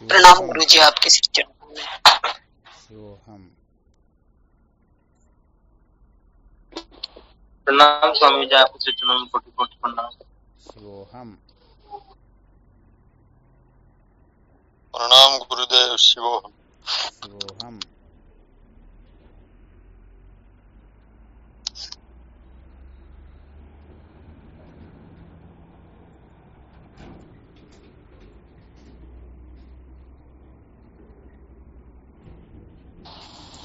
प्रणाम शिवोहम गुरु जी, आपके श्री चरणों में। शिवोहम। प्रणाम स्वामी जी, आपके श्री चरणों में कोटि कोटि प्रणाम। शिवोहम। प्रणाम गुरुदेव। शिवोहम। शिवोहम।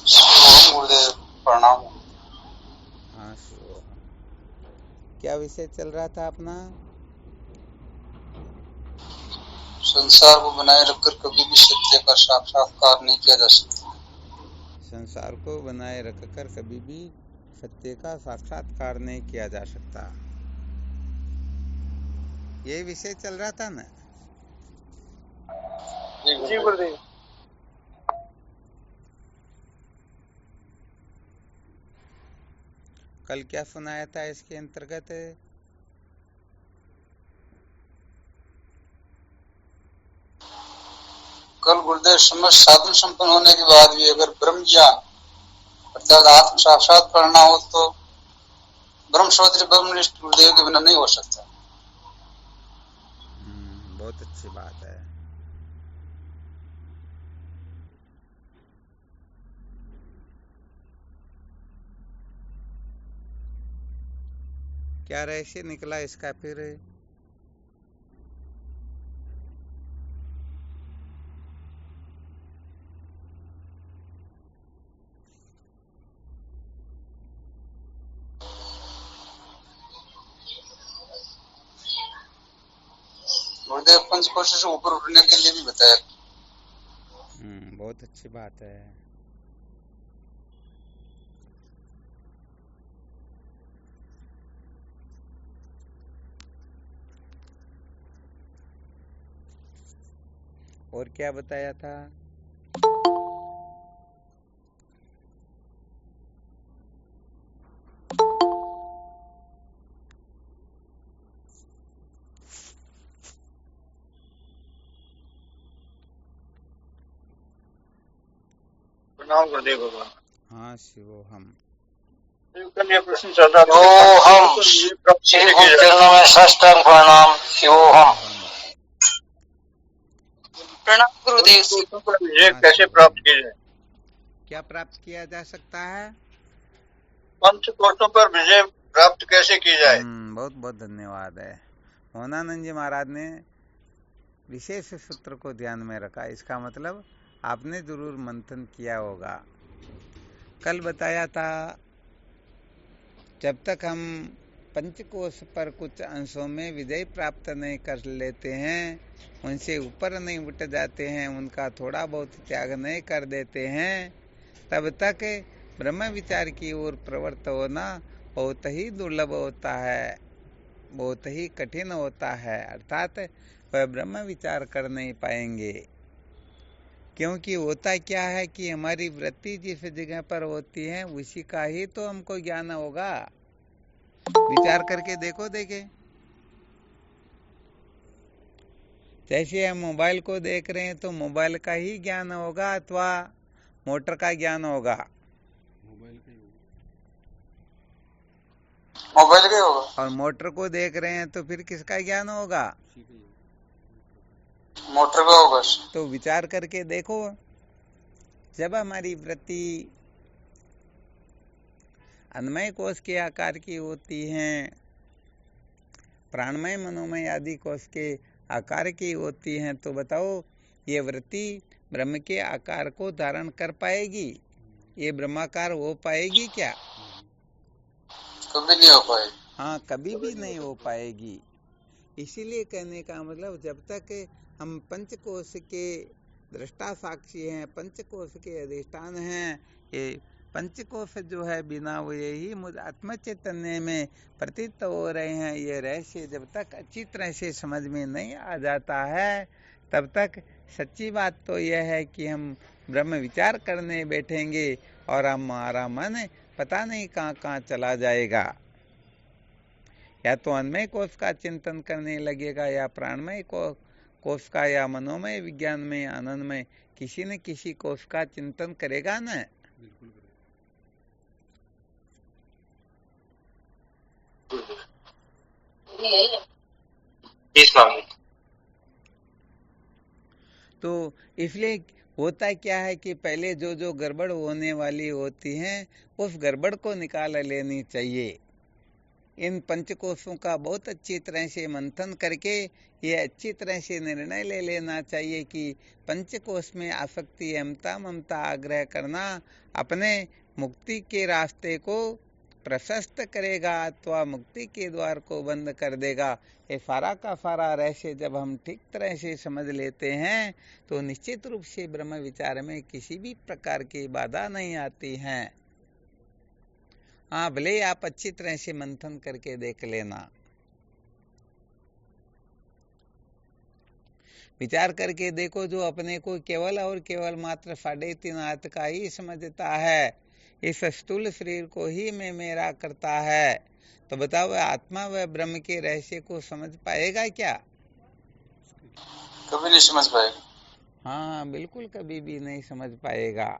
शिवोहम गुरुदेव, प्रणाम। हाँ शिवोहम। क्या विषय चल रहा था अपना? संसार को बनाए रखकर कभी भी सत्य का साक्षात्कार नहीं किया जा सकता। संसार को बनाए रखकर कभी भी सत्य का साक्षात्कार नहीं किया जा सकता, ये विषय चल रहा था ना? जी गुरुदेव। कल क्या सुनाया था इसके अंतर्गत? कल गुरुदेव समस्त साधन संपन्न होने के बाद भी अगर ब्रह्म ज्ञान अर्थात आत्म साक्षात करना हो तो ब्रह्मश्रोत्री ब्रह्मनिष्ठ गुरुदेव के बिना नहीं हो सकता। बहुत अच्छी बात है। क्या रहस्य निकला इसका फिर? गुरुदेव पंचकोश से ऊपर उठने के लिए भी बताया। बहुत अच्छी बात है। और क्या बताया था? प्रणाम गुरुदेव भगवान। हाँ शिवोहम। कल ये प्रश्न चल रहा था, शिवोहम। श्री गुरु चरणों में साष्टांग प्रणाम। शिवोहम। प्रणाम गुरुदेव। पंचकोशों पर विजय कैसे प्राप्त किया जाए? क्या प्राप्त किया जा सकता है? पंचकोशों पर विजय प्राप्त कैसे की जाए? बहुत बहुत धन्यवाद है। मोहनानंद जी महाराज ने विशेष सूत्र को ध्यान में रखा। इसका मतलब आपने जरूर मंथन किया होगा। कल बताया था, जब तक हम पंचकोश पर कुछ अंशों में विजय प्राप्त नहीं कर लेते हैं, उनसे ऊपर नहीं उठ जाते हैं, उनका थोड़ा बहुत त्याग नहीं कर देते हैं, तब तक ब्रह्म विचार की ओर प्रवृत्त होना बहुत ही दुर्लभ होता है, बहुत ही कठिन होता है। अर्थात वह ब्रह्म विचार कर नहीं पाएंगे। क्योंकि होता क्या है कि हमारी वृत्ति जिस जगह पर होती है उसी का ही तो हमको ज्ञान होगा। विचार करके देखे, जैसे हम मोबाइल को देख रहे हैं तो मोबाइल का ही ज्ञान होगा अथवा मोटर का ज्ञान होगा? मोबाइल का होगा। और मोटर को देख रहे हैं तो फिर किसका ज्ञान होगा? मोटर का होगा। तो विचार करके देखो, जब हमारी वृत्ति अन्नमय कोश के आकार की होती है, प्राणमय मनोमय आदि कोश के आकार की होती हैं, तो बताओ ये वृत्ति ब्रह्म के आकार को धारण कर पाएगी? ये ब्रह्माकार हो पाएगी क्या? कभी नहीं हो पाएगी। हाँ, कभी भी नहीं हो पाएगी। इसीलिए कहने का मतलब, जब तक हम पंचकोश के दृष्टा साक्षी हैं, पंचकोश के अधिष्ठान हैं, ये पंचकोश जो है बिना हुए ही मुझ आत्म चैतन्य में प्रतीत हो रहे हैं, ये रहस्य जब तक अच्छी तरह से समझ में नहीं आ जाता है, तब तक सच्ची बात तो यह है कि हम ब्रह्म विचार करने बैठेंगे और हमारा मन पता नहीं कहाँ कहाँ चला जाएगा। या तो अन्नमय कोश का चिंतन करने लगेगा या प्राणमय कोश का या मनोमय विज्ञान में आनंद में किसी न किसी कोश का चिंतन करेगा न। तो इसलिए होता क्या है कि पहले जो जो गड़बड़ होने वाली होती हैं उस गड़बड़ को निकाल लेनी चाहिए। इन पंचकोशों का बहुत अच्छी तरह से मंथन करके ये अच्छी तरह से निर्णय ले लेना चाहिए कि पंचकोश में आसक्ति, अहमता, ममता, आग्रह करना अपने मुक्ति के रास्ते को प्रशस्त करेगा अथवा मुक्ति के द्वार को बंद कर देगा। ये सारा का सारा रहस्य जब हम ठीक तरह से समझ लेते हैं तो निश्चित रूप से ब्रह्म विचार में किसी भी प्रकार की बाधा नहीं आती है। हाँ, भले आप अच्छी तरह से मंथन करके देख लेना, विचार करके देखो। जो अपने को केवल और केवल मात्र 3.5 हाथ का ही समझता है, इस स्थूल शरीर को ही मैं मेरा करता है, तो बताओ आत्मा व ब्रह्म के रहस्य को समझ पाएगा क्या? कभी नहीं समझ पाएगा। हाँ, बिल्कुल कभी भी नहीं समझ पाएगा।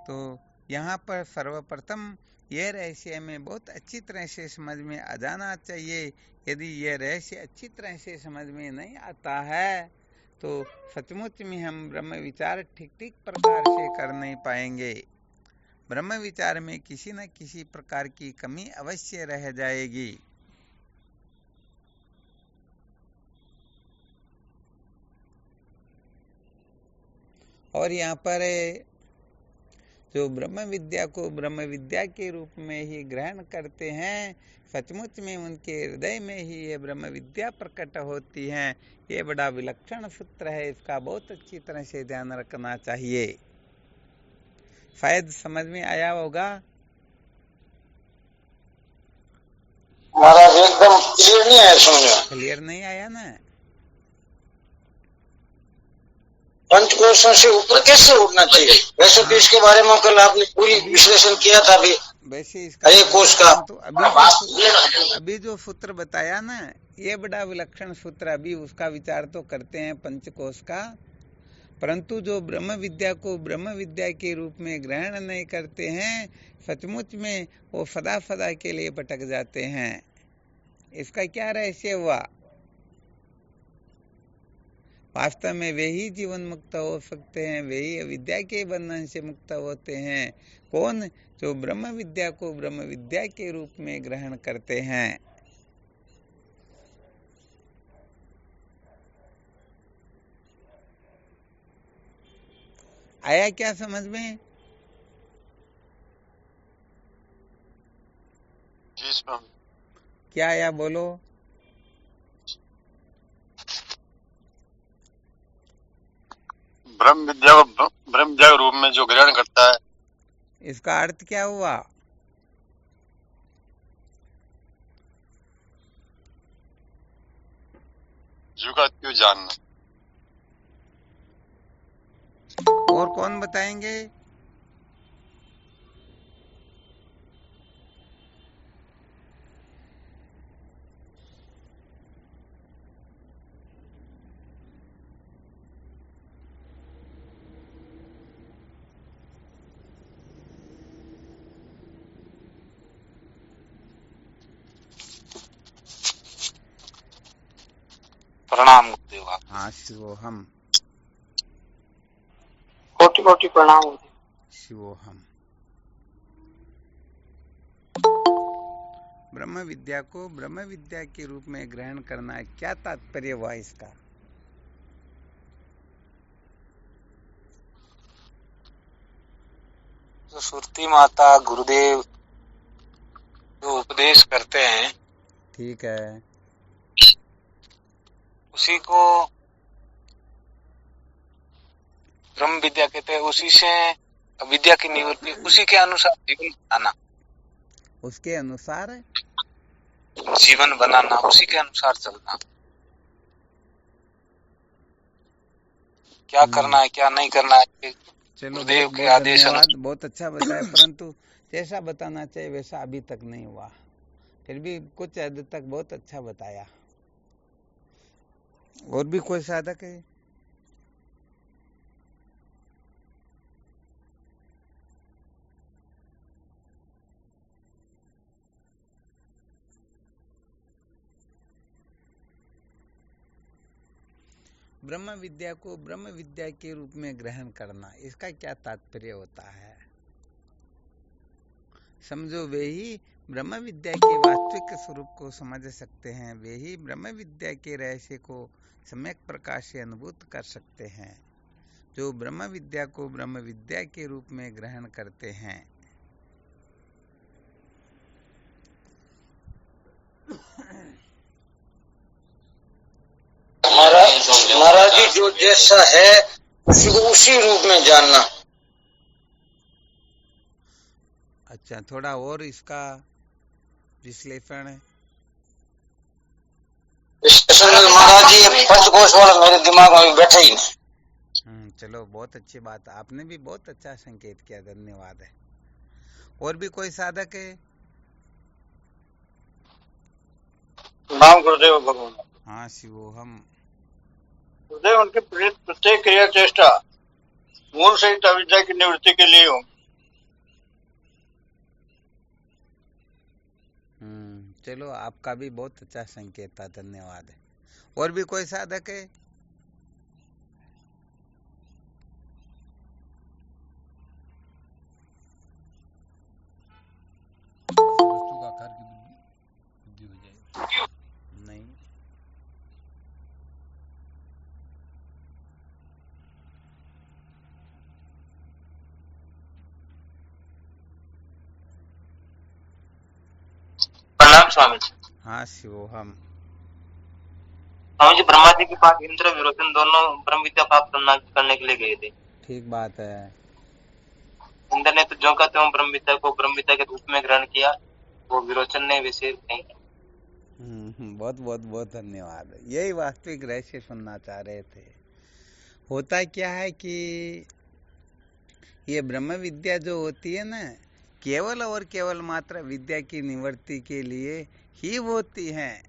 तो यहाँ पर सर्वप्रथम यह रहस्य हमें बहुत अच्छी तरह से समझ में आ जाना चाहिए। यदि यह रहस्य अच्छी तरह से समझ में नहीं आता है तो सचमुच में हम ब्रह्म विचार ठीक ठीक प्रकार से कर नहीं पाएंगे। ब्रह्म विचार में किसी न किसी प्रकार की कमी अवश्य रह जाएगी। और यहाँ पर जो ब्रह्म विद्या को ब्रह्म विद्या के रूप में ही ग्रहण करते हैं, सचमुच में उनके हृदय में ही ये ब्रह्म विद्या प्रकट होती है। ये बड़ा विलक्षण सूत्र है, इसका बहुत अच्छी तरह से ध्यान रखना चाहिए। शायद समझ में आया होगा। महाराज एकदम क्लियर नहीं आया समझ। क्लियर नहीं आया ना? पंचकोशों से ऊपर कैसे उठना चाहिए? वैसे तो इसके बारे में कल आपने पूरी विश्लेषण किया था अभी, वैसे इसका कोश का तो अभी जो सूत्र बताया ना, ये बड़ा विलक्षण सूत्र। अभी उसका विचार तो करते हैं पंचकोश का, परंतु जो ब्रह्म विद्या को ब्रह्म विद्या के रूप में ग्रहण नहीं करते हैं, सचमुच में वो सदा सदा के लिए भटक जाते हैं। इसका क्या रहस्य हुआ? वास्तव में वे ही जीवन मुक्त हो सकते हैं, वे ही अविद्या के बंधन से मुक्त होते हैं। कौन? जो ब्रह्म विद्या को ब्रह्म विद्या के रूप में ग्रहण करते हैं। आया क्या समझ में? क्या आया बोलो? ब्रह्म विद्या को ब्रह्म विद्या के रूप में जो ग्रहण करता है, इसका अर्थ क्या हुआ? जीव का क्यों जानना। और कौन बताएंगे? प्रणाम गुरुदेव। हाँ, शिवोहम कोटि कोटि प्रणाम। शिवोहम। ब्रह्म विद्या को ब्रह्म विद्या के रूप में ग्रहण करना, क्या तात्पर्य हुआ इसका? जो सुरती माता गुरुदेव जो उपदेश करते हैं, ठीक है, उसी को ब्रह्म विद्या कहते हैं। उसी से विद्या की निवृत्ति, उसी के अनुसार जीवन बनाना, उसके अनुसार जीवन बनाना, उसी के अनुसार चलना। क्या करना है, क्या नहीं करना है, चलो, गुरुदेव के बहुत आदेश धन्यवाद, बहुत अच्छा बताया। परंतु जैसा बताना चाहिए वैसा अभी तक नहीं हुआ, फिर भी कुछ हद तक बहुत अच्छा बताया। और भी कोई साधक है? ब्रह्म विद्या को ब्रह्म विद्या के रूप में ग्रहण करना, इसका क्या तात्पर्य होता है? समझो वे ही ब्रह्म विद्या के वास्तविक स्वरूप को समझ सकते हैं, वे ही ब्रह्म विद्या के रहस्य को सम्यक प्रकार से अनुभूत कर सकते हैं, जो ब्रह्म विद्या को ब्रह्म विद्या के रूप में ग्रहण करते हैं। महाराज जी, जो जैसा है उसी को उसी रूप में जानना। अच्छा, थोड़ा और इसका विश्लेषण है। महाराज जी, पंचकोश वाला मेरे दिमाग में बैठा ही नहीं। चलो, बहुत अच्छी बात, आपने भी बहुत अच्छा संकेत किया, धन्यवाद है। और भी कोई साधक है? नाम गुरुदेव भगवान। हाँ शिवोहम। गुरुदेव, उनकी प्रत्येक क्रिया चेष्टा मूल सहित अविद्या की निवृत्ति के लिए हो। चलो, आपका भी बहुत अच्छा संकेत था, धन्यवाद है। और भी कोई साधक है? नहीं। प्रणाम स्वामी जी। हाँ शिवोहम। स्वामी जी, ब्रह्मा जी के पास इंद्र विरोचन दोनों ब्रह्म विद्या प्राप्त करने के लिए गए थे। ठीक बात है। इंद्र ने तो जो का त्यों ब्रह्म विद्या को ब्रह्म विद्या के रूप में ग्रहण किया, वो विरोचन ने वैसे नहीं। बहुत बहुत बहुत धन्यवाद। यही वास्तविक रहस्य सुनना चाह रहे थे। होता क्या है कि ये ब्रह्म विद्या जो होती है ना, केवल और केवल मात्र विद्या की निवृत्ति के लिए ही होती है।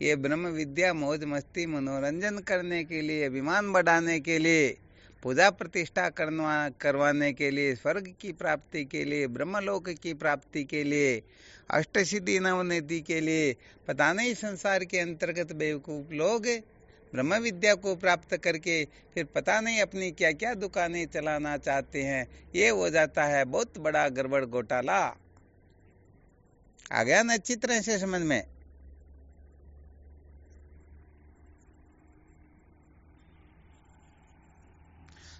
ये ब्रह्म विद्या मौज मस्ती मनोरंजन करने के लिए, अभिमान बढ़ाने के लिए, पूजा प्रतिष्ठा करवाने के लिए, स्वर्ग की प्राप्ति के लिए, ब्रह्मलोक की प्राप्ति के लिए, अष्टसिद्धि नवनिधि के लिए, पता नहीं संसार के अंतर्गत बेवकूफ लोग ब्रह्म विद्या को प्राप्त करके फिर पता नहीं अपनी क्या क्या दुकानें चलाना चाहते हैं। ये हो जाता है बहुत बड़ा गड़बड़ घोटाला। आ गया ना अच्छी तरह से समझ में?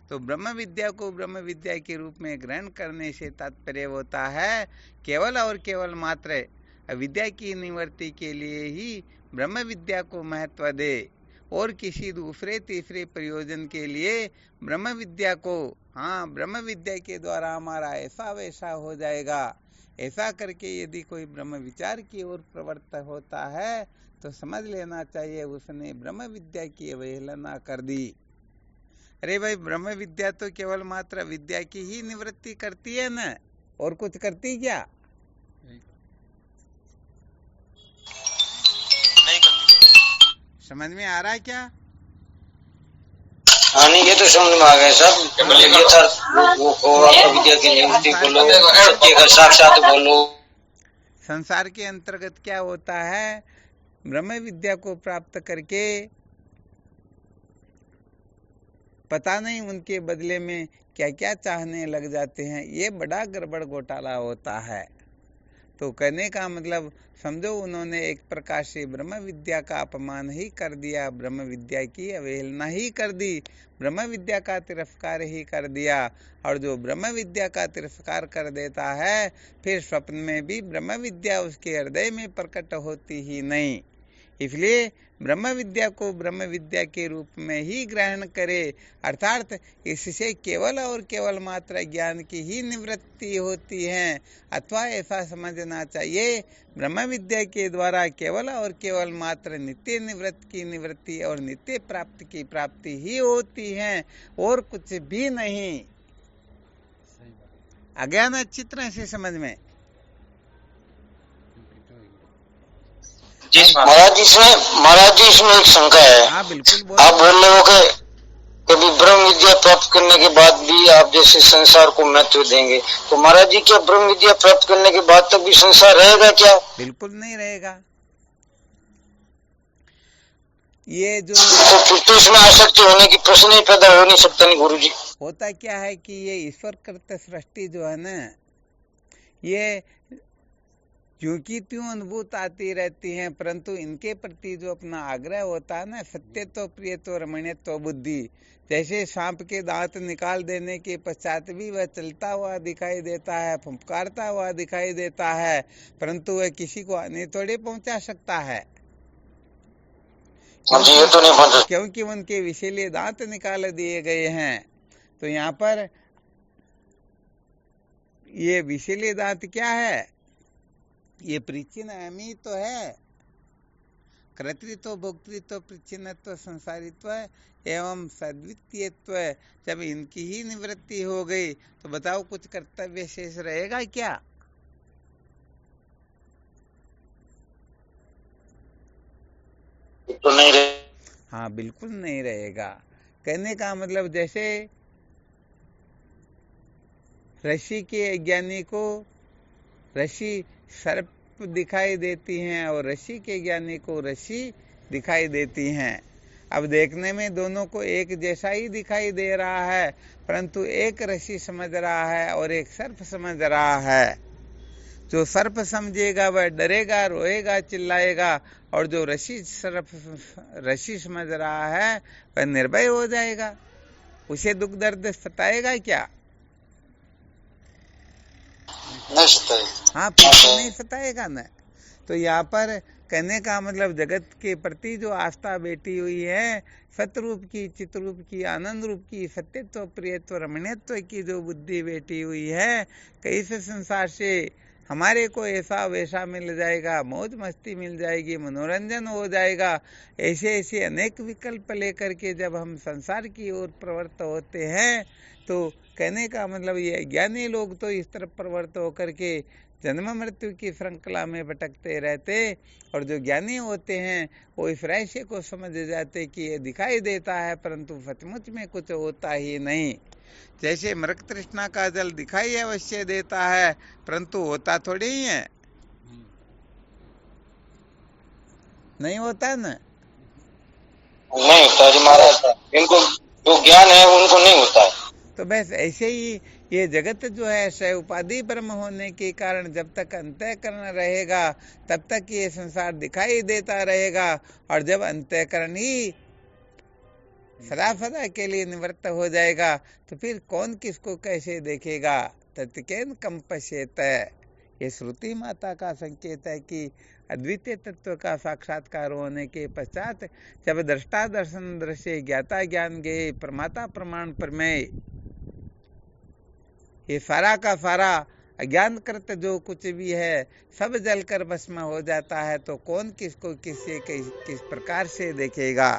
तो ब्रह्म विद्या को ब्रह्म विद्या के रूप में ग्रहण करने से तात्पर्य होता है केवल और केवल मात्र विद्या की निवृत्ति के लिए ही ब्रह्म विद्या को महत्व दे, और किसी दूसरे तीसरे प्रयोजन के लिए ब्रह्म विद्या को, हाँ, ब्रह्म विद्या के द्वारा हमारा ऐसा वैसा हो जाएगा, ऐसा करके यदि कोई ब्रह्म विचार की ओर प्रवृत्त होता है तो समझ लेना चाहिए उसने ब्रह्म विद्या की अवहेलना कर दी। अरे भाई, ब्रह्म विद्या तो केवल मात्र विद्या की ही निवृत्ति करती है ना, और कुछ करती क्या? नहीं करती। समझ में आ रहा है क्या? हाँ, नहीं, ये तो समझ में आ गया सब। वो विद्या की निवृत्ति बोलो, सत्य का साक्षात बोलो। संसार के अंतर्गत क्या होता है, ब्रह्म विद्या को प्राप्त करके पता नहीं उनके बदले में क्या क्या चाहने लग जाते हैं। ये बड़ा गड़बड़ घोटाला होता है। तो कहने का मतलब समझो, उन्होंने एक प्रकार से ब्रह्म विद्या का अपमान ही कर दिया, ब्रह्म विद्या की अवहेलना ही कर दी, ब्रह्म विद्या का तिरस्कार ही कर दिया। और जो ब्रह्म विद्या का तिरस्कार कर देता है, फिर स्वप्न में भी ब्रह्म विद्या उसके हृदय में प्रकट होती ही नहीं। इसलिए ब्रह्म विद्या को ब्रह्म विद्या के रूप में ही ग्रहण करे, अर्थात इससे केवल और केवल मात्र ज्ञान की ही निवृत्ति होती है। अथवा ऐसा समझना चाहिए, ब्रह्म विद्या के द्वारा केवल और केवल मात्र नित्य निवृत्ति की निवृत्ति और नित्य प्राप्ति की प्राप्ति ही होती है, और कुछ भी नहीं। आ गया ना अच्छी तरह से समझ में? जी महाराज जी इसमें एक शंका है। हाँ बिल्कुल आप बोल रहे हो कि कभी ब्रह्म विद्या प्राप्त करने के बाद भी आप जैसे संसार को महत्व देंगे, तो महाराज जी क्या ब्रह्म विद्या प्राप्त करने के बाद तक भी संसार रहेगा क्या? बिल्कुल नहीं रहेगा। ये जो तो फिर तो इसमें आसक्ति होने की प्रश्न ही पैदा हो नहीं सकता। नहीं गुरु जी, होता क्या है कि ये ईश्वर कृत सृष्टि जो है ना, ये क्यों की त्यों अनुभूत आती रहती हैं, परंतु इनके प्रति जो अपना आग्रह होता है ना, सत्य तो प्रिय तो रमणीय तो बुद्धि, जैसे सांप के दांत निकाल देने के पश्चात भी वह चलता हुआ दिखाई देता है, फुफकारता हुआ दिखाई देता है, परंतु वह किसी को हानि थोड़ी पहुंचा सकता है, ये तो नहीं पहुंचा। क्योंकि उनके विषैले दांत निकाल दिए गए हैं। तो यहाँ पर ये विषैले दांत क्या है? ये परिचिन्नमी तो है, कर्तृत्व भोक्तृत्व परिचिन्नत्व संसारित्व एवं सद्वितीयत्व। जब इनकी ही निवृत्ति हो गई तो बताओ कुछ कर्तव्य शेष रहेगा क्या? तो नहीं रहे। हाँ बिल्कुल नहीं रहेगा। कहने का मतलब जैसे ऋषि के अज्ञानी को ऋषि सर्प दिखाई देती हैं और ऋषि के ज्ञानी को ऋषि दिखाई देती हैं। अब देखने में दोनों को एक जैसा ही दिखाई दे रहा है, परंतु एक ऋषि समझ रहा है और एक सर्प समझ रहा है। जो सर्प समझेगा वह डरेगा, रोएगा, चिल्लाएगा, और जो ऋषि समझ रहा है वह निर्भय हो जाएगा। उसे दुख दर्द सताएगा क्या? नहीं सताएगा। हाँ बिल्कुल नहीं सताएगा न। तो यहाँ पर कहने का मतलब जगत के प्रति जो आस्था बैठी हुई है, सतरूप की, चितरूप की, आनंद रूप की, सत्यत्व प्रियत्व रमणीयत्व की जो बुद्धि बैठी हुई है, कैसे संसार से हमारे को ऐसा वैसा मिल जाएगा, मौज मस्ती मिल जाएगी, मनोरंजन हो जाएगा, ऐसे ऐसे अनेक विकल्प लेकर के जब हम संसार की ओर प्रवृत्त होते हैं, तो कहने का मतलब ये ज्ञानी लोग तो इस तरफ प्रवृत्त होकर के जन्म मृत्यु की श्रृंखला में भटकते रहते, और जो ज्ञानी होते हैं वो इस रहस्य को समझ जाते कि ये दिखाई देता है परंतु सचमुच में कुछ होता ही नहीं। जैसे मृग तृष्णा का जल दिखाई अवश्य देता है परंतु होता थोड़ी ही है, नहीं होता ना। नहीं होता जी महाराज, इनको जो ज्ञान है उनको नहीं होता है। तो बस ऐसे ही ये जगत जो है स उपाधि ब्रह्म होने के कारण जब तक अंतःकरण रहेगा तब तक ये संसार दिखाई देता रहेगा, और जब अंतःकरण ही सदा सदा के लिए निवृत्त हो जाएगा तो फिर कौन किसको कैसे देखेगा। तत्केन कंपश्येत, ये श्रुति माता का संकेत है कि अद्वितीय तत्व का साक्षात्कार होने के पश्चात जब दृष्टा दर्शन दृश्य ज्ञाता ज्ञान गे प्रमाता प्रमाण प्रमेय, ये सारा का सारा अज्ञान कृत जो कुछ भी है सब जलकर भस्म हो जाता है, तो कौन किसको किस प्रकार से देखेगा।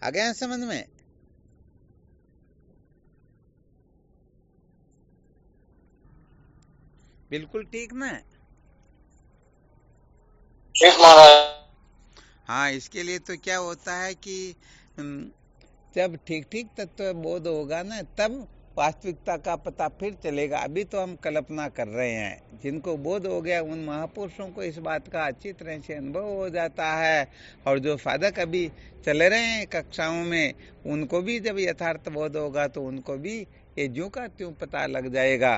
आ गया समझ में? बिल्कुल ठीक ना? ठीक महाराज। हाँ, इसके लिए तो क्या होता है कि जब ठीक ठीक तत्व बोध होगा ना तब वास्तविकता का पता फिर चलेगा। अभी तो हम कल्पना कर रहे हैं, जिनको बोध हो गया उन महापुरुषों को इस बात का अच्छी तरह से अनुभव हो जाता है, और जो साधक अभी चल रहे हैं कक्षाओं में उनको भी जब यथार्थ बोध होगा तो उनको भी ये ज्यों का त्यों पता लग जाएगा,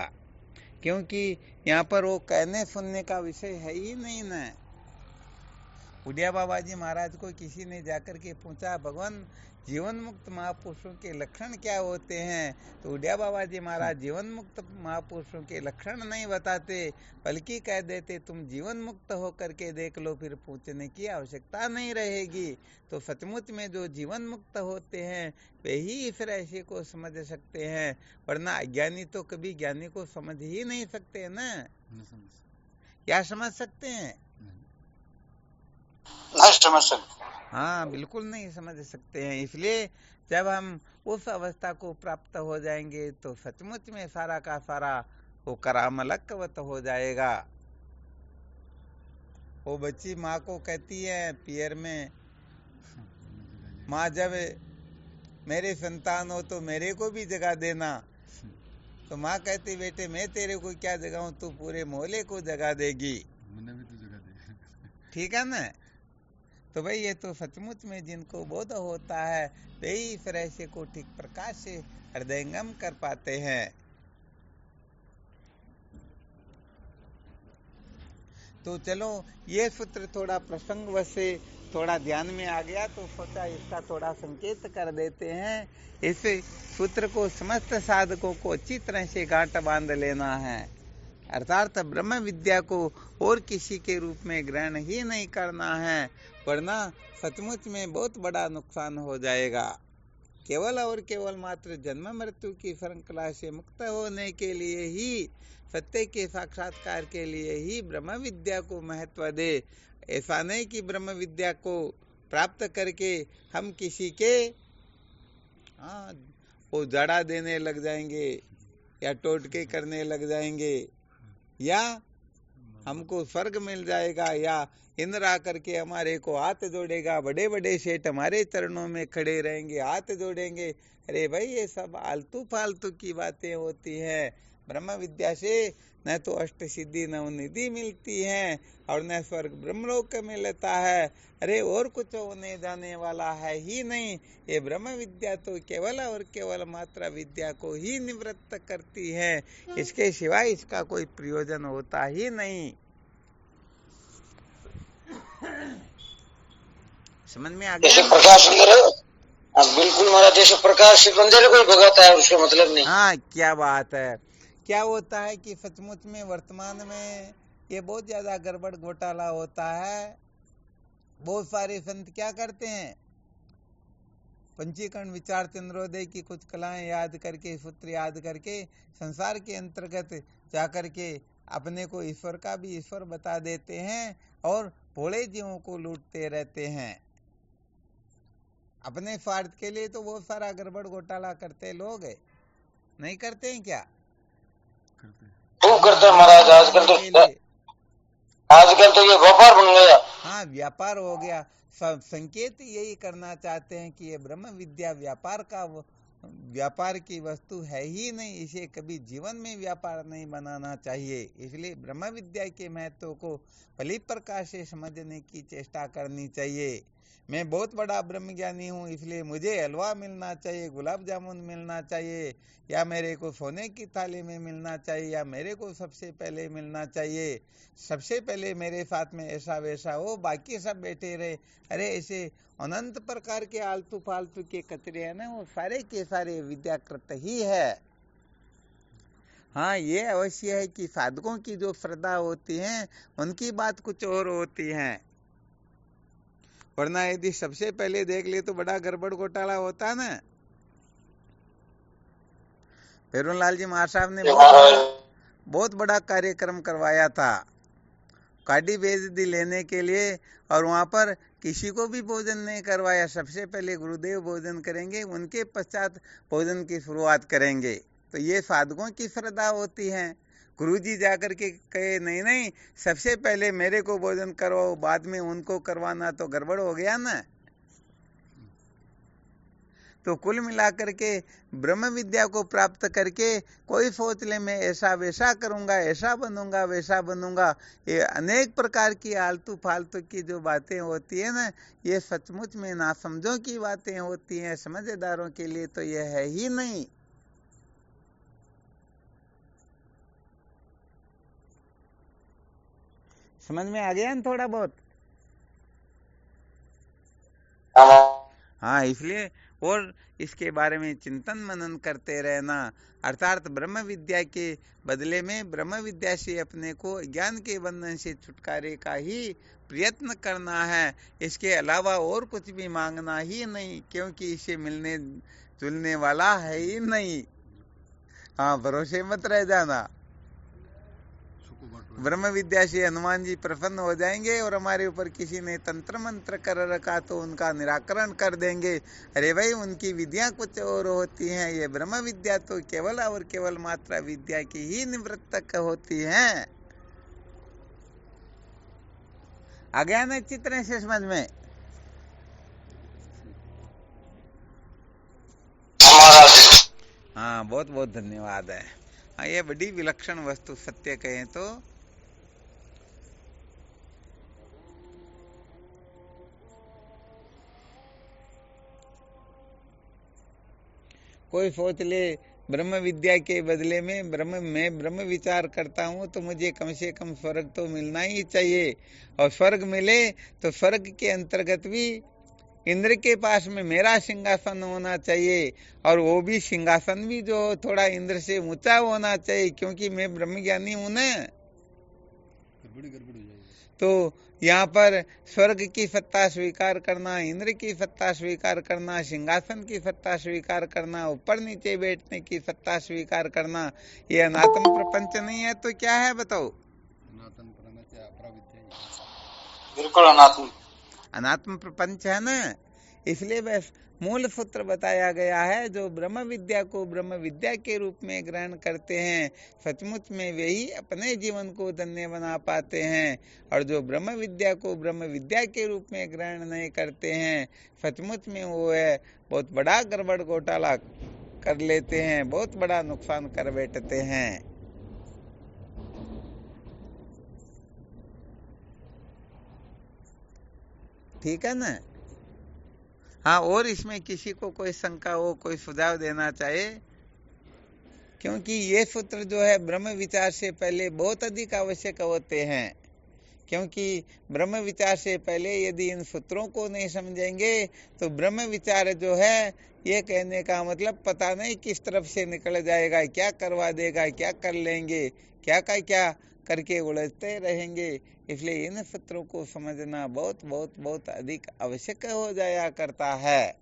क्योंकि यहाँ पर वो कहने सुनने का विषय है ही नहीं ना। उड़िया बाबा जी महाराज को किसी ने जाकर के पूछा भगवान जीवन मुक्त महापुरुषों के लक्षण क्या होते हैं, तो उड़िया बाबा जी महाराज जीवन मुक्त महापुरुषों के लक्षण नहीं बताते, बल्कि कह देते तुम जीवन मुक्त होकर के देख लो, फिर पूछने की आवश्यकता नहीं रहेगी। तो सचमुच में जो जीवन मुक्त होते हैं वे ही इस रहस्य को समझ सकते हैं, वरना अज्ञानी तो कभी ज्ञानी को समझ ही नहीं सकते ना। क्या समझ सकते हैं? नहीं समझ सकते। हाँ, बिल्कुल नहीं समझ सकते हैं। इसलिए जब हम उस अवस्था को प्राप्त हो जाएंगे तो सचमुच में सारा का सारा वो करामलकवत हो जाएगा। वो बच्ची माँ को कहती है पियर में, माँ जब मेरे संतान हो तो मेरे को भी जगा देना। तो माँ कहती बेटे मैं तेरे को क्या जगाऊं, तू पूरे मोहल्ले को जगा देगी। ठीक है ना। तो भाई ये तो सचमुच में जिनको बोध होता है वे ही इस रहस्य को ठीक प्रकाश से हृदयंगम कर पाते हैं। तो चलो ये सूत्र थोड़ा प्रसंगवश से थोड़ा ध्यान में आ गया तो सोचा इसका थोड़ा संकेत कर देते हैं। इस सूत्र को समस्त साधकों को अच्छी तरह से गांठ बांध लेना है, अर्थात ब्रह्म विद्या को और किसी के रूप में ग्रहण ही नहीं करना है, वरना सचमुच में बहुत बड़ा नुकसान हो जाएगा। केवल और केवल मात्र जन्म मृत्यु की श्रृंखला से मुक्त होने के लिए ही, सत्य के साक्षात्कार के लिए ही ब्रह्म विद्या को महत्व दे। ऐसा नहीं कि ब्रह्म विद्या को प्राप्त करके हम किसी के वो जड़ा देने लग जाएंगे या टोटके करने लग जाएंगे, या हमको स्वर्ग मिल जाएगा, या इंद्र आकर के हमारे को हाथ जोड़ेगा, बड़े बड़े सेठ हमारे चरणों में खड़े रहेंगे, हाथ जोड़ेंगे। अरे भाई ये सब आलतू फालतू की बातें होती हैं। ब्रह्म विद्या से न तो अष्ट सिद्धि नवनिधि मिलती है और न स्वर्ग ब्रह्मलोक मिलता है। अरे और कुछ होने जाने वाला है ही नहीं। ये ब्रह्म विद्या तो केवल और केवल मात्र विद्या को ही निवृत्त करती है, इसके सिवाय इसका कोई प्रयोजन होता ही नहीं। समझ में आ जैसे गया? प्रकाश बिल्कुल महाराज, जैसे प्रकाश से अंधेरे को भगाता है उसका मतलब नहीं। हाँ, क्या बात है। क्या होता है कि सचमुच में वर्तमान में ये बहुत ज्यादा गड़बड़ घोटाला होता है। बहुत सारे संत क्या करते हैं, पंचीकरण विचार चंद्रोदय की कुछ कलाएं याद करके, सूत्र याद करके संसार के अंतर्गत जाकर के अपने को ईश्वर का भी ईश्वर बता देते हैं और भोले जीवों को लूटते रहते हैं। अपने स्वार्थ के लिए तो बहुत सारा गड़बड़ घोटाला करते लोग है, नहीं करते हैं क्या? खूब करते हैं महाराज। आजकल तो ये व्यापार बन गया। हाँ, व्यापार हो गया। सब संकेत यही करना चाहते हैं कि ये ब्रह्म विद्या व्यापार की वस्तु है ही नहीं, इसे कभी जीवन में व्यापार नहीं बनाना चाहिए। इसलिए ब्रह्म विद्या के महत्व को भली प्रकार से समझने की चेष्टा करनी चाहिए। मैं बहुत बड़ा ब्रह्म ज्ञानी हूँ, इसलिए मुझे हलवा मिलना चाहिए, गुलाब जामुन मिलना चाहिए, या मेरे को सोने की थाली में मिलना चाहिए, या मेरे को सबसे पहले मिलना चाहिए, सबसे पहले मेरे साथ में ऐसा वैसा हो, बाकी सब बैठे रहे। अरे ऐसे अनंत प्रकार के आलतू फालतू के कचरे है ना, वो सारे के सारे विद्याकृत ही है। हाँ, ये अवश्य है कि साधकों की जो श्रद्धा होती है उनकी बात कुछ और होती है, वरना यदि सबसे पहले देख ले तो बड़ा गड़बड़ घोटाला होता है ना। फेरुलाल जी महाराज साहब ने बहुत बड़ा कार्यक्रम करवाया था, काडी बेजदी लेने के लिए, और वहां पर किसी को भी भोजन नहीं करवाया। सबसे पहले गुरुदेव भोजन करेंगे, उनके पश्चात भोजन की शुरुआत करेंगे। तो ये साधकों की श्रद्धा होती है। गुरुजी जाकर के कहे नहीं नहीं, सबसे पहले मेरे को भोजन करवाओ, बाद में उनको करवाना, तो गड़बड़ हो गया ना। तो कुल मिलाकर के ब्रह्म विद्या को प्राप्त करके कोई सोच ले मैं ऐसा वैसा करूंगा, ऐसा बनूंगा, वैसा बनूंगा, ये अनेक प्रकार की आलतू फालतू की जो बातें होती है ना, ये सचमुच में नासमझों की बातें होती हैं। समझदारों के लिए तो ये है ही नहीं। समझ में आ गया ना थोड़ा बहुत? हाँ, इसलिए और इसके बारे में चिंतन मनन करते रहना, अर्थात ब्रह्म विद्या के बदले में ब्रह्म विद्या से अपने को ज्ञान के बंधन से छुटकारे का ही प्रयत्न करना है। इसके अलावा और कुछ भी मांगना ही नहीं, क्योंकि इसे मिलने जुलने वाला है ही नहीं। हाँ, भरोसे मत रह जाना। ब्रह्म विद्या से हनुमान जी प्रसन्न हो जाएंगे और हमारे ऊपर किसी ने तंत्र मंत्र कर रखा तो उनका निराकरण कर देंगे। अरे भाई, उनकी विद्या कुछ और होती हैं, ये ब्रह्म विद्या तो केवल और केवल मात्रा विद्या की ही निवृत्तक होती हैं। आ गया ना चित्र से समझ में? हाँ, बहुत बहुत धन्यवाद है। हाँ, ये बड़ी विलक्षण वस्तु सत्य कहें तो कोई सोच ले ब्रह्म विद्या के बदले में मैं ब्रह्म विचार करता हूँ तो मुझे कम से कम स्वर्ग तो मिलना ही चाहिए, और स्वर्ग मिले तो स्वर्ग के अंतर्गत भी इंद्र के पास में मेरा सिंहासन होना चाहिए, और वो भी सिंहासन भी जो थोड़ा इंद्र से ऊंचा होना चाहिए, क्योंकि मैं ब्रह्म ज्ञानी हूं ना। तो यहाँ पर स्वर्ग की सत्ता स्वीकार करना, इंद्र की सत्ता स्वीकार करना, सिंहासन की सत्ता स्वीकार करना, ऊपर नीचे बैठने की सत्ता स्वीकार करना, ये अनात्म प्रपंच नहीं है तो क्या है बताओ? बिल्कुल अनात्म प्रपंच है ना। इसलिए बस मूल सूत्र बताया गया है, जो ब्रह्म विद्या को ब्रह्म विद्या के रूप में ग्रहण करते हैं सचमुच में वे ही अपने जीवन को धन्य बना पाते हैं, और जो ब्रह्म विद्या को ब्रह्म विद्या के रूप में ग्रहण नहीं करते हैं सचमुच में वो है बहुत बड़ा गड़बड़ घोटाला कर लेते हैं, बहुत बड़ा नुकसान कर बैठते हैं। ठीक है ना? हाँ, और इसमें किसी को कोई शंका हो, कोई सुझाव देना चाहे, क्योंकि ये सूत्र जो है ब्रह्म विचार से पहले बहुत अधिक आवश्यक होते हैं, क्योंकि ब्रह्म विचार से पहले यदि इन सूत्रों को नहीं समझेंगे तो ब्रह्म विचार जो है, ये कहने का मतलब पता नहीं किस तरफ से निकल जाएगा, क्या करवा देगा, क्या कर लेंगे, क्या का क्या करके उलझते रहेंगे। इसलिए इन सूत्रों को समझना बहुत बहुत बहुत अधिक आवश्यक हो जाया करता है।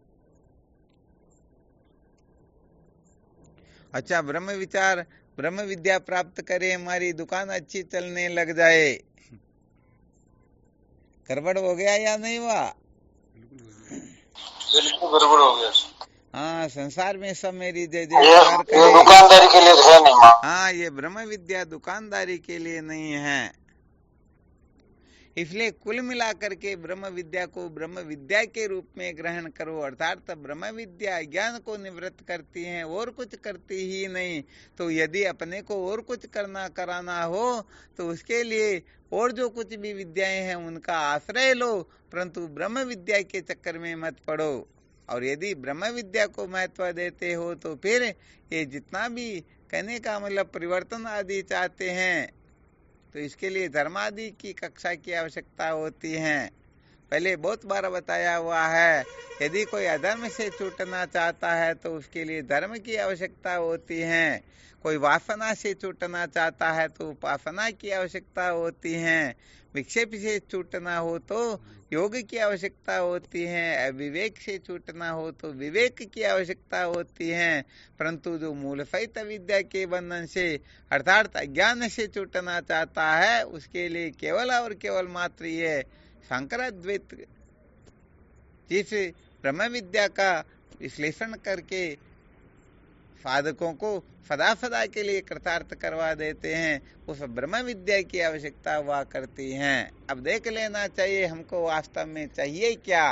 अच्छा, ब्रह्म विचार ब्रह्म विद्या प्राप्त करे, हमारी दुकान अच्छी चलने लग जाए, गड़बड़ हो गया या नहीं हुआ? बिल्कुल गड़बड़ हो गया। हाँ, संसार में सब मेरी जय ये जयकार करे। दुकानदारी के लिए है नहीं। हाँ, ये ब्रह्म विद्या दुकानदारी के लिए नहीं है। इसलिए कुल मिलाकर के ब्रह्म विद्या को ब्रह्म विद्या के रूप में ग्रहण करो, अर्थात ब्रह्म विद्या ज्ञान को निवृत्त करती है और कुछ करती ही नहीं। तो यदि अपने को और कुछ करना कराना हो तो उसके लिए और जो कुछ भी विद्याएं हैं उनका आश्रय लो, परंतु ब्रह्म विद्या के चक्कर में मत पड़ो। और यदि ब्रह्म विद्या को महत्व देते हो तो फिर ये जितना भी कहने का मतलब परिवर्तन आदि चाहते हैं तो इसके लिए धर्म आदि की कक्षा की आवश्यकता होती है। पहले बहुत बार बताया हुआ है, यदि कोई अधर्म से छूटना चाहता है तो उसके लिए धर्म की आवश्यकता होती है, कोई वासना से छूटना चाहता है तो उपासना की आवश्यकता होती है, विक्षेप से छूटना हो तो योग की आवश्यकता होती है, अविवेक से छूटना हो तो विवेक की आवश्यकता होती है। परंतु जो मूल सहित विद्या के बंधन से अर्थात अज्ञान से छूटना चाहता है उसके लिए केवल और केवल मात्र ये शंकराद्वैत जिस ब्रह्म विद्या का विश्लेषण करके साधकों को सदा सदा के लिए कृतार्थ करवा देते हैं, उस ब्रह्म विद्या की आवश्यकता हुआ करती है। अब देख लेना चाहिए हमको वास्तव में चाहिए क्या।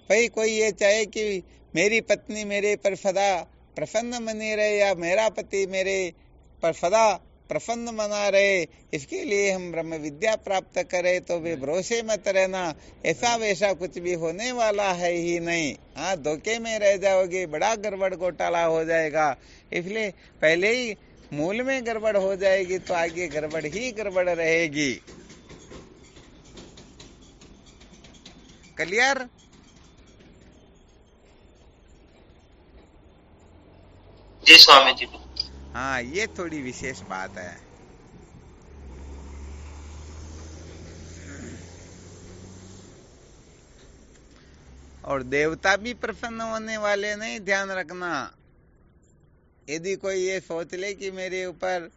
भाई कोई ये चाहे कि मेरी पत्नी मेरे पर सदा प्रसन्न बनी रहे या मेरा पति मेरे पर सदा प्रसन्न बना रहे, इसके लिए हम ब्रह्म विद्या प्राप्त करें तो वे भरोसे मत रहना, ऐसा वैसा कुछ भी होने वाला है ही नहीं। हाँ, धोखे में रह जाओगे, बड़ा गड़बड़ घोटाला हो जाएगा। इसलिए पहले ही मूल में गड़बड़ हो जाएगी तो आगे गड़बड़ ही गड़बड़ रहेगी। क्लियर? जी स्वामी जी। हाँ, ये थोड़ी विशेष बात है। और देवता भी प्रसन्न होने वाले नहीं, ध्यान रखना। यदि कोई ये सोच ले कि मेरे ऊपर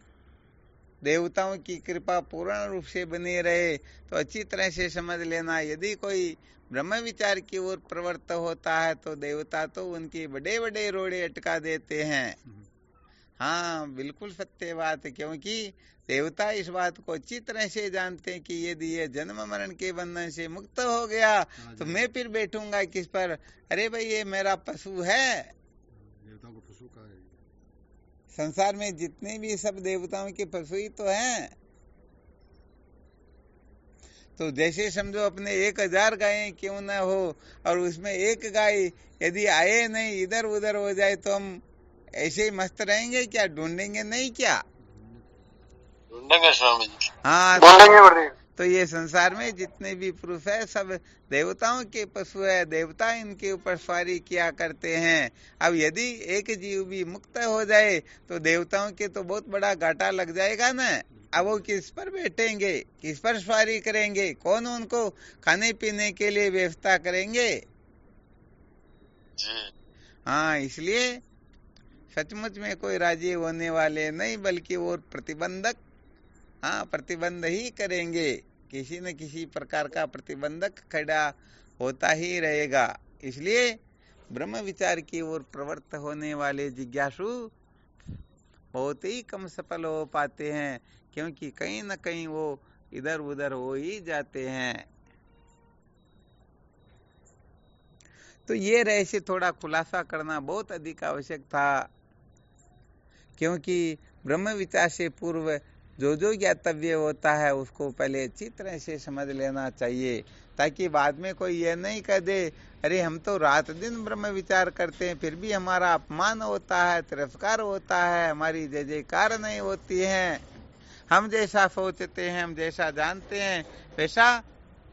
देवताओं की कृपा पूर्ण रूप से बनी रहे तो अच्छी तरह से समझ लेना, यदि कोई ब्रह्म विचार की ओर प्रवृत्त होता है तो देवता तो उनकी बड़े बड़े रोड़े अटका देते हैं। हाँ, बिल्कुल सत्य बात है, क्योंकि देवता इस बात को अच्छी तरह से जानते हैं कि यदि ये जन्म मरण के बंधन से मुक्त हो गया तो मैं फिर बैठूंगा किस पर। अरे भाई, ये मेरा पशु है। देवताओं को पशु कहा है। संसार में जितने भी सब देवताओं के पशु ही तो हैं। तो जैसे समझो अपने 1000 गायें क्यों न हो और उसमें एक गाय यदि आए नहीं, इधर उधर हो जाए तो हम ऐसे ही मस्त रहेंगे क्या? ढूंढेंगे नहीं क्या? ढूंढेंगे स्वामी जी। हाँ, ढूंढेंगे। तो ये संसार में जितने भी पुरुष है सब देवताओं के पशु है, देवता इनके ऊपर सवारी किया करते हैं। अब यदि एक जीव भी मुक्त हो जाए तो देवताओं के तो बहुत बड़ा घाटा लग जाएगा ना। अब वो किस पर बैठेंगे, किस पर सवारी करेंगे, कौन उनको खाने पीने के लिए व्यवस्था करेंगे? हाँ, इसलिए सचमुच में कोई राजी होने वाले नहीं, बल्कि वो प्रतिबंधक, हाँ, प्रतिबंध ही करेंगे। किसी न किसी प्रकार का प्रतिबंधक खड़ा होता ही रहेगा। इसलिए ब्रह्म विचार की ओर प्रवृत्त होने वाले जिज्ञासु बहुत ही कम सफल हो पाते हैं, क्योंकि कहीं न कहीं वो इधर उधर हो ही जाते हैं। तो ये रहस्य थोड़ा खुलासा करना बहुत अधिक आवश्यक था, क्योंकि ब्रह्म विचार से पूर्व जो जो ज्ञातव्य होता है उसको पहले अच्छी तरह से समझ लेना चाहिए, ताकि बाद में कोई ये नहीं कह दे अरे हम तो रात दिन ब्रह्म विचार करते हैं फिर भी हमारा अपमान होता है, तिरस्कार होता है, हमारी जय जयकार नहीं होती है, हम जैसा सोचते हैं, हम जैसा जानते हैं वैसा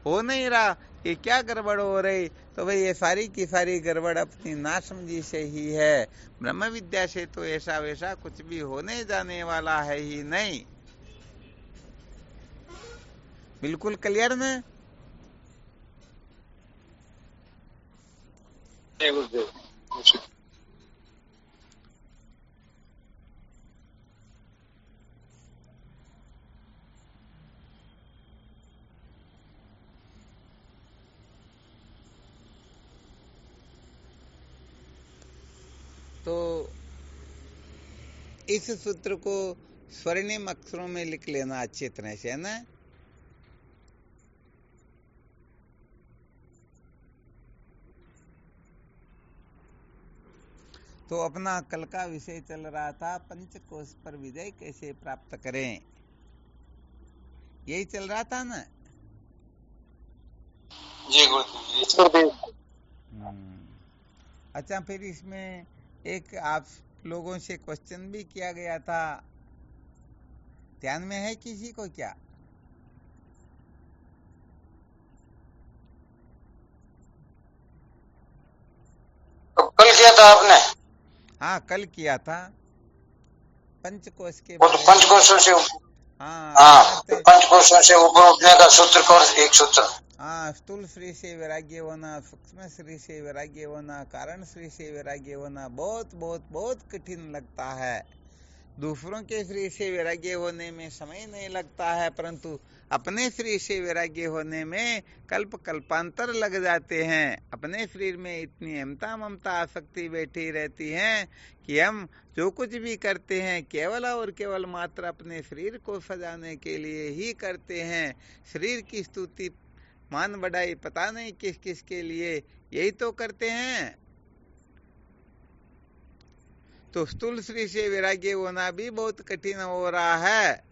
हो नहीं रहा, ये क्या गड़बड़ हो रही? तो भाई ये सारी की सारी गड़बड़ अपनी नासमझी से ही है। ब्रह्म विद्या से तो ऐसा वैसा कुछ भी होने जाने वाला है ही नहीं। बिल्कुल क्लियर ना? तो इस सूत्र को स्वर्णिम अक्षरों में लिख लेना अच्छी तरह से, है ना? तो अपना कल का विषय चल रहा था पंचकोश पर विजय कैसे प्राप्त करें, यही चल रहा था ना? जी गुरुदेव। अच्छा, फिर इसमें एक आप लोगों से क्वेश्चन भी किया गया था, ध्यान में है किसी को क्या? तो कल किया था आपने? हाँ, कल किया था पंचकोश के वो तो पंचकोशों से, हाँ, पंचकोशों से ऊपर उठने का सूत्र का एक सूत्र। हाँ, स्थूल श्री से वैराग्य होना, सूक्ष्म श्री से वैराग्य होना, कारण श्री से वैराग्य होना बहुत बहुत बहुत कठिन लगता है। दूसरों के श्री से वैराग्य होने में समय नहीं लगता है, परंतु अपने श्री से वैराग्य होने में कल्पांतर लग जाते हैं। अपने शरीर में इतनी ममता ममता आसक्ति बैठी रहती है कि हम जो कुछ भी करते हैं केवल और केवल मात्र अपने शरीर को सजाने के लिए ही करते हैं। शरीर की स्तुति मान बढ़ाई पता नहीं किस किस के लिए, यही तो करते हैं। तो स्थूल श्री से वैराग्य होना भी बहुत कठिन हो रहा है,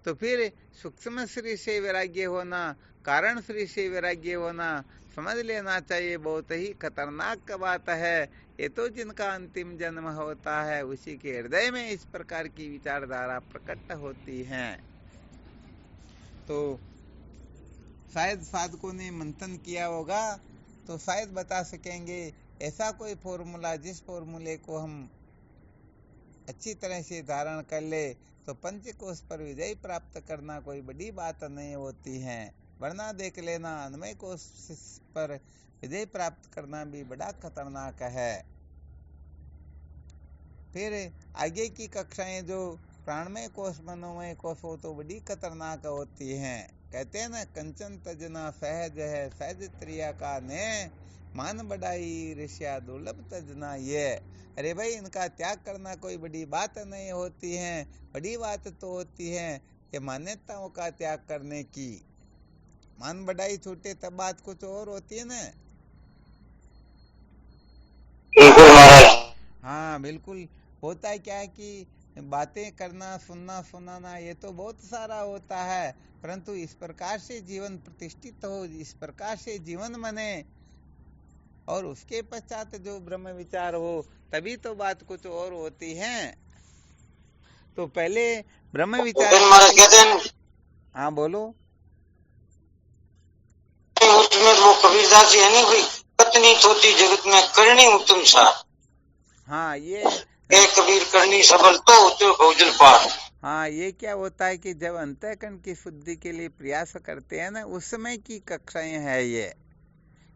तो फिर सूक्ष्म श्री से वैराग्य होना, कारण श्री से वैराग्य होना समझ लेना चाहिए, बहुत ही खतरनाक बात है। ये तो जिनका अंतिम जन्म होता है उसी के हृदय में इस प्रकार की विचारधारा प्रकट होती है। तो शायद साधकों ने मंथन किया होगा तो शायद बता सकेंगे ऐसा कोई फॉर्मूला जिस फॉर्मूले को हम अच्छी तरह से धारण कर ले तो पंचकोश पर विजय प्राप्त करना कोई बड़ी बात नहीं होती है, वरना देख लेना अन्वय कोश पर विजय प्राप्त करना भी बड़ा खतरनाक है। फिर आगे की कक्षाएं जो प्राणमय कोश मनोमय कोश वो तो बड़ी खतरनाक होती हैं। कहते हैं ना, कंचन तजना सहज है सहज त्रिया का ने मान बढ़ाई ऋषिया दुर्लभ तजना ये। अरे भाई, इनका त्याग करना कोई बड़ी बात नहीं होती है, बड़ी बात तो होती है ये मान्यताओं का त्याग करने की। मान बढ़ाई छूटे तब बात कुछ और होती है ना। बिल्कुल महाराज। हाँ बिल्कुल। होता है क्या है कि बातें करना सुनना सुनाना ये तो बहुत सारा होता है, परंतु इस प्रकार से जीवन प्रतिष्ठित हो, इस प्रकार से जीवन बने और उसके पश्चात जो ब्रह्म विचार हो, तभी तो बात कुछ और होती है। तो पहले ब्रह्म विचार महाराज कहते हैं, हाँ बोलो। उसमें वो कबीरदास जी है नहीं भाई, पत्नी होती जगत में करनी उत्तम सार। हाँ ये कबीर करनी सबल तो होते भोजन पार। हाँ, ये क्या होता है कि जब अंतःकरण की शुद्धि के लिए प्रयास करते हैं ना, उस समय की कक्षाएं है ये।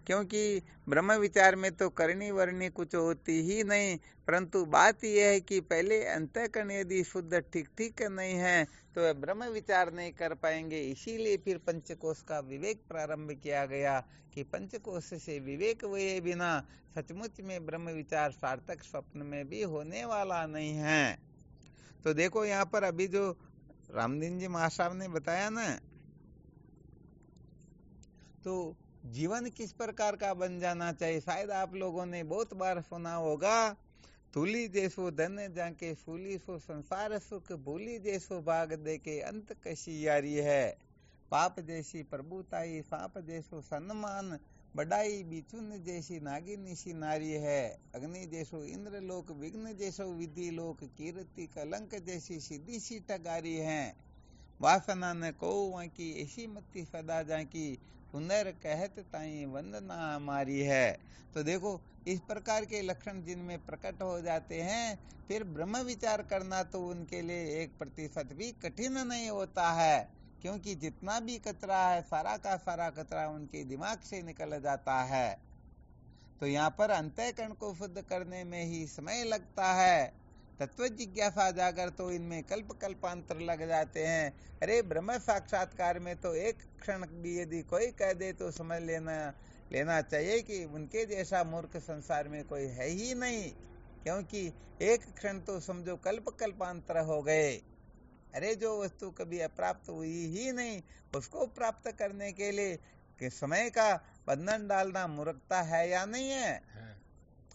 क्योंकि ब्रह्म विचार में तो करनी वरनी कुछ होती ही नहीं, परंतु बात यह है कि पहले अंतःकरण यदि शुद्ध ठीक ठीक नहीं है तो ब्रह्म विचार नहीं कर पाएंगे। इसीलिए फिर पंचकोश का विवेक प्रारंभ किया गया कि पंचकोश से विवेक हुए बिना सचमुच में ब्रह्म विचार सार्थक स्वप्न में भी होने वाला नहीं है। तो देखो यहाँ पर अभी जो रामदीन जी महासाहब ने बताया ना, तो जीवन किस प्रकार का बन जाना चाहिए। शायद आप लोगों ने बहुत बार सुना होगा, तुली जैसो धन जाके फूली सो संसार सुख, भूली जैसो भाग दे के अंत कशी यारी है। पाप जैसी प्रभुताई पाप जैसो सम्मान, बढ़ाई बिचुन जैसी नागिनी सी नारी है। अग्नि जैसो इंद्र लोक, विघ्न जैसो विधि लोक, कीर्ति कलंक जैसी सीधी सी टगारी है। वासना न को की ऐसी मत्ती सदा जाकी, सुंदर कहत ताई वंदना हमारी है। तो देखो, इस प्रकार के लक्षण जिनमें प्रकट हो जाते हैं, फिर ब्रह्म विचार करना तो उनके लिए 1% भी कठिन नहीं होता है, क्योंकि जितना भी कचरा है सारा का सारा कचरा उनके दिमाग से निकल जाता है। तो यहाँ पर अंतःकरण को शुद्ध करने में ही समय लगता है। तत्व जिज्ञासा जागर तो इनमें कल्प कल्पांतर लग जाते हैं। अरे ब्रह्म साक्षात्कार में तो एक क्षण भी यदि कोई कह दे तो समझ लेना चाहिए कि उनके जैसा मूर्ख संसार में कोई है ही नहीं, क्योंकि एक क्षण तो समझो कल्प कल्पांतर हो गए। अरे जो वस्तु कभी अप्राप्त हुई ही नहीं, उसको प्राप्त करने के लिए कि समय का बंधन डालना मूर्खता है या नहीं है?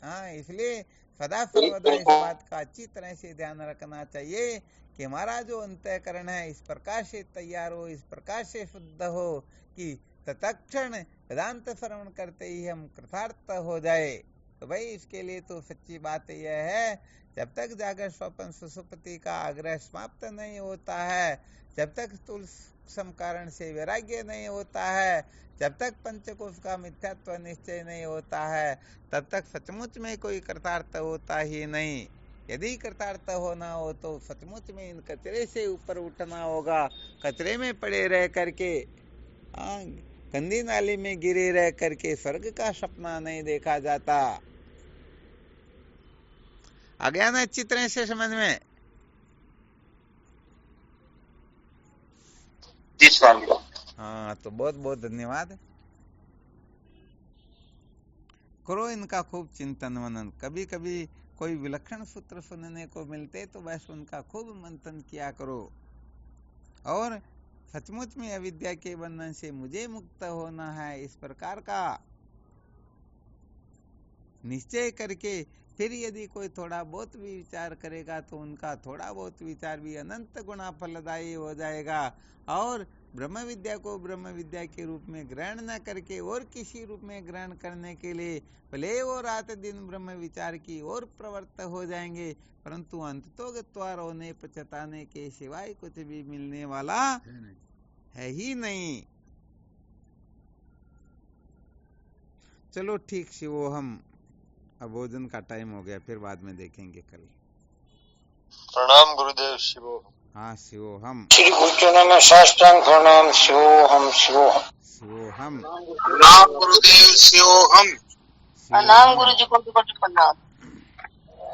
हाँ, इसलिए सदा सर्वदा इस बात का अच्छी तरह से ध्यान रखना चाहिए कि हमारा जो अंतःकरण है इस प्रकार से तैयार हो, इस प्रकार से शुद्ध हो कि तत्क्षण वेदांत श्रवण करते ही हम कृतार्थ हो जाए। तो भाई इसके लिए तो सच्ची बात यह है, जब तक जागर स्वप्न सुसुप्ति का आग्रह समाप्त नहीं होता है, जब तक स्थूल कारण से वैराग्य नहीं होता है, जब तक पंचकोश का मिथ्यात्व निश्चय नहीं होता है, तब तक सचमुच में कोई कृतार्थ होता ही नहीं। यदि कृतार्थ होना हो तो सचमुच में इन कचरे से ऊपर उठना होगा। कचरे में पड़े रह करके, गंदी नाली में गिरे रह करके स्वर्ग का सपना नहीं देखा जाता। आ गया ना अच्छी तरह से समझ में? जी स्वामी। हाँ, तो बहुत बहुत धन्यवाद। करो इनका खूब चिंतन मनन। कभी कभी कोई विलक्षण सूत्र सुनने को मिलते तो बस उनका खूब मंथन किया करो, और सचमुच में अविद्या के बंधन से मुझे मुक्त होना है, इस प्रकार का निश्चय करके फिर यदि कोई थोड़ा बहुत भी विचार करेगा तो उनका थोड़ा बहुत विचार भी अनंत गुना फलदायी हो जाएगा। और ब्रह्म विद्या को ब्रह्म विद्या के रूप में ग्रहण न करके और किसी रूप में ग्रहण करने के लिए भले वो रात दिन ब्रह्म विचार की ओर प्रवृत्त हो जाएंगे, परंतु अंततोगत्वा रोने पछताने के सिवाय कुछ भी मिलने वाला है ही नहीं। चलो ठीक, शिवोहम। अब भोजन का टाइम हो गया, फिर बाद में देखेंगे कल। प्रणाम गुरुदेव। शिवोहम। हाँ, शिवोहम। श्री गुरुचरणों में साष्टांग प्रणाम। शिवोहम शिवोहम। शिवोहम। प्रणाम गुरुदेव। शिवोहम। प्रणाम गुरु जी को प्रणाम।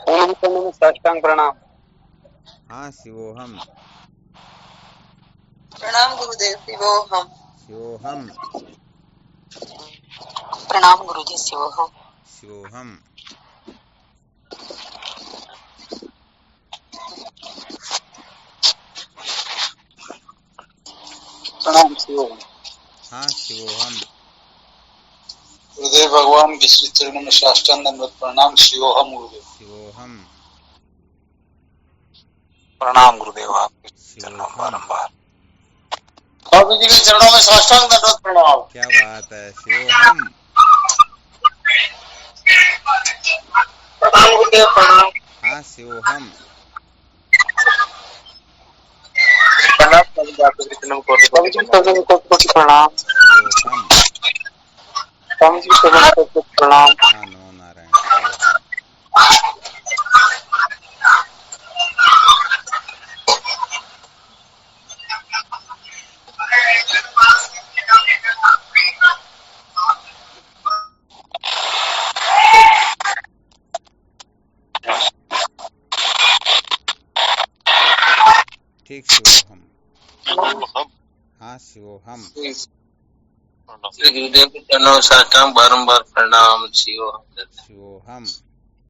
साष्टांग प्रणाम। हाँ शिवोहम। प्रणाम गुरुदेव शिवोहम। शिवोहम। प्रणाम गुरुजी शिवोहम। शिवोहम। प्रणाम शिवोहम। हाँ शिवोहम। गुरुदेव भगवान के श्री चरणों में साष्टांग दंडवत प्रणाम। शिवोहम गुरुदेव। शिवोहम। प्रणाम गुरुदेव, आपके चरणों शिवोहम। बारंबार। स्वामी जी के चरणों में साष्टांग दंडवत प्रणाम। क्या बात है। शिवोहम। प्रणाम गुरुदेव प्रणाम। हाँ शिवोहम। प्रणाम स्वामी जी, आपके चरणों में कोटि प्रणाम। शिवोहम। स्वामी जी को प्रणाम। हाँ नमो नारायण। शिवोहम। ठीक शिवोहम। शिवोहम। हाँ शिवोहम। प्रणाम। श्री गुरुदेव के चरणों में साष्टांग बारंबार प्रणाम। शिवोहम। शिवोहम।